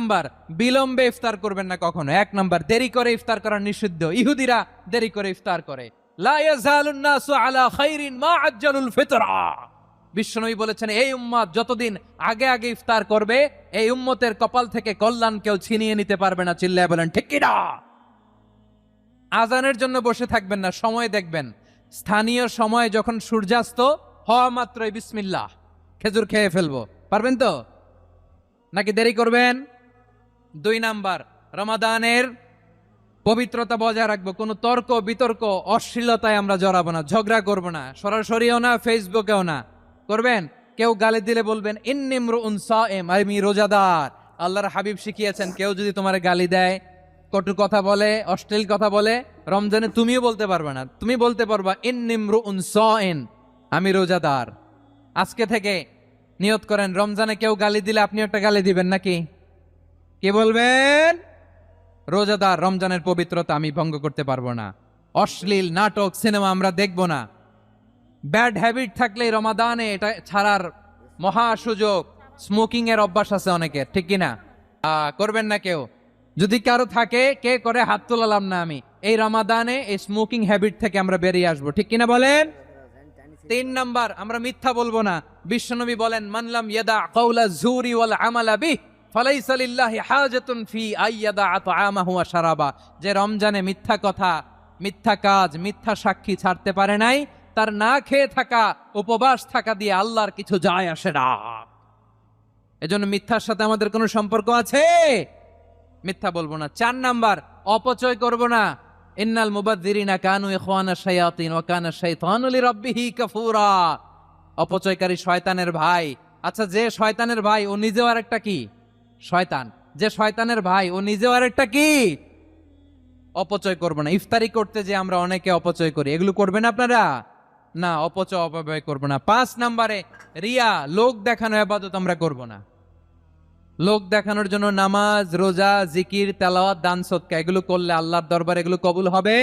Number, বিলম্বে ইফতার করবেন না কখনো। 1 নাম্বার, দেরি করে ইফতার করা নিষিদ্ধ। ইহুদিরা দেরি করে ইফতার করে। লা ইয়াজালুন নাসু আলা খাইরিন মা আজ্জালুল ফিতরা। বিশ্বনবী বলেছেন, এই উম্মত যতদিন আগে আগে ইফতার করবে, এই উম্মতের কপাল থেকে কল্যাণ কেউ ছিনিয়ে নিতে পারবে না। চিল্লায় বলেন ঠিক কি না? আজানের জন্য বসে থাকবেন না, সময় দেখবেন। স্থানীয় সময় যখন সূর্যাস্ত হওয়া মাত্রই বিসমিল্লাহ, খেজুর খেয়ে ফেলবো। পারবেন তো নাকি দেরি করবেন? 2 নাম্বার, রমাদানের পবিত্রতা বজায় রাখবো। কোনো তর্ক বিতর্ক অশ্লীলতায় আমরা জড়াবো না, ঝগড়া করবো না, সরাসরিও না, ফেসবুকেও না। করবেন? কেউ গালি দিলে বলবেন ইন্নী ইমরুউন সায়েম, আমি রোজাদার। আল্লাহর হাবিব শিখিয়েছেন, কেউ যদি তোমার গালি দেয়, কটু কথা বলে, অশ্লীল কথা বলে, রমজানে তুমিও বলতে পারবে না। তুমি বলতে পারবা ইন্নী ইমরুউন সায়েম, আমি রোজাদার। আজকে থেকে নিয়ত করেন, রমজানে কেউ গালি দিলে আপনি একটা গালি দিবেন নাকি? কে বলবেন? রোজাদার, রমজানের পবিত্রতা আমি ভঙ্গ করতে পারবো না। অশ্লীল নাটক সিনেমা আমরা দেখব না। ব্যাড হ্যাবিট থাকলে রমাদানে এটা ছাড়ার মহা সুযোগ। স্মোকিং এর অভ্যাস আছে অনেকের, ঠিক কিনা? করবেন না কেউ। যদি কারো থাকে, কে করে হাত তোলালাম না আমি। এই রমাদানে এই স্মোকিং হ্যাবিট থেকে আমরা বেরিয়ে আসবো, ঠিক কিনা বলেন? 3 নাম্বার, আমরা মিথ্যা বলবো না। বিশ্বনবী বলেন, মানলাম ইয়াদা কাওলা যুরি ওয়াল আমালা বিহি ফালাইসা লিল্লাহি হাজাতুন ফি আইয়াদা তাআমাহু ওয়া শারাবা। যে রমজানে মিথ্যা কথা, মিথ্যা কাজ, মিথ্যা সাক্ষী ছাড়তে পারে নাই, তার না খেয়ে থাকা, উপবাস থাকা দিয়ে আল্লাহর কিছু যায় আসে না। এজন্য মিথ্যার সাথে আমাদের কোনো সম্পর্ক আছে? মিথ্যা বলবো না। 4 নাম্বার, অপচয় করব না। ইন্নাল মুবাযযিরিনা কানু ইখওয়ানা শায়াতিন ওয়া কানা শাইতানু লিরাব্বিহি কাফুরা। অপচয়কারী শয়তানের ভাই। আচ্ছা, যে শয়তানের ভাই ও নিজেও আরেকটা কি? শয়তান। যে শয়তানের ভাই ও নিজেও আরেকটা কি? অপচয় করব না। ইফতারি করতে যে আমরা অনেকে অপচয় করি, এগুলো করবেন আপনারা? না, অপচয় অপব্যয় করব না। 5 নাম্বারে, রিয়া, লোক দেখানো ইবাদত আমরা করব না। লোক দেখানোর জন্য নামাজ, রোজা, জিকির, তেলাওয়াত, দান, সদকা এগুলো করলে আল্লাহর দরবারে এগুলো কবুল হবে?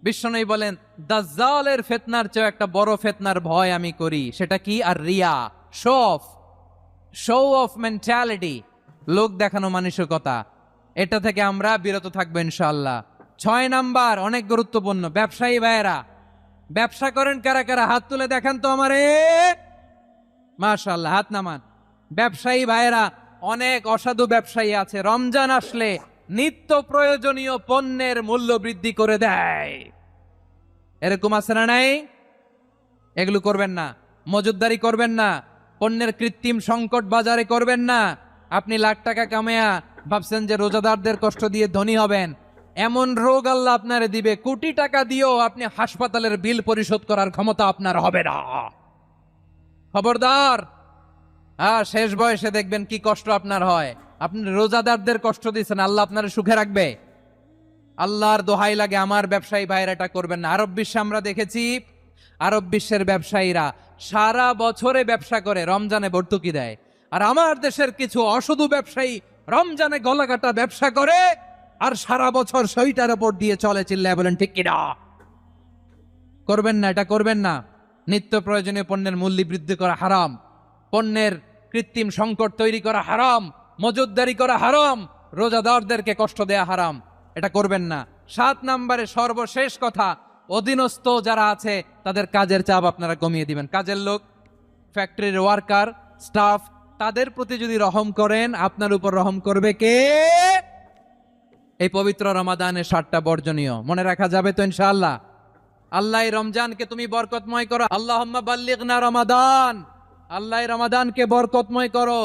বিশ্বনবী বলেন, দাজ্জালের ফিতনার চেয়ে একটা বড় ফিতনার ভয় আমি করি। সেটা কি? আর রিয়া, শো অফ মেন্টালিটি, লোক দেখানো মানসিকতা। এটা থেকে আমরা বিরত থাকবো ইনশাআল্লাহ। 6 নাম্বার, অনেক গুরুত্বপূর্ণ। ব্যবসায়ী ভাইয়েরা, ব্যবসা করেন কারা কারা? হাত তুলে দেখান তো আমারে। মাশাআল্লাহ, হাত নামান। ব্যবসায়ী ভাইয়েরা, অনেক অসাধু ব্যবসায়ী আছে, রমজান আসলে নিত্য প্রয়োজনীয় পণ্যের মূল্য বৃদ্ধি করে দেয়। এরকম আছে না নাই? এগুলো করবেন না। মজুদদারি করবেন না। পণ্যের কৃত্রিম সংকট বাজারে করবেন না। আপনি লাখ টাকা কামায়া ভাবছেন যে রোজাদারদের কষ্ট দিয়ে ধনী হবেন। এমন রোগ আল্লাহ আপনারে দিবে, কোটি টাকা দিয়েও আপনি হাসপাতালের বিল পরিশোধ করার ক্ষমতা আপনার হবে না। খবরদার। শেষ বয়সে দেখবেন কি কষ্ট আপনার হয়। আপনি রোজাদারদের কষ্ট দিচ্ছেন, আল্লাহ আপনার সুখে রাখবে? আল্লাহর দোহাই লাগে, আমার ব্যবসায়ী ভাইরা এটা করবেন না। আরব বিশ্বে আমরা দেখেছি, আরব বিশ্বের ব্যবসায়ীরা সারা বছরে ব্যবসা করে, রমজানে ভর্তুকি দেয়। আর আমার দেশের কিছু অসাধু ব্যবসায়ী রমজানে গলাকাটা ব্যবসা করে আর সারা বছর সইটার উপর দিয়ে চলে। চিল্লায় বলেন ঠিক কিনা? করবেন না, এটা করবেন না। নিত্য প্রয়োজনীয় পণ্যের মূল্য বৃদ্ধি করা হারাম। পণ্যের কৃত্রিম সংকট তৈরি করা হারাম। মজুদদারি করা হারাম। রোজাদারদেরকে কষ্ট দেয়া হারাম। এটা করবেন না। 7 নাম্বারে সর্বশেষ কথা, অধীনস্থ যারা আছে তাদের কাজের চাপ আপনারা কমিয়ে দিবেন। কাজের লোক, ফ্যাক্টরির ওয়ার্কার, স্টাফ, তাদের প্রতি যদি রহম করেন, আপনার উপর রহম করবে কে? এই পবিত্র রমাদানের 7টা বর্জনীয় মনে রাখা যাবে তো ইনশাআল্লাহ? আল্লাহ রমজানকে তুমি বরকতময় করো। আল্লাহুম্মা বাল্লিগনা রমাদান। আল্লাহ রমাদানকে বরকতময় করো।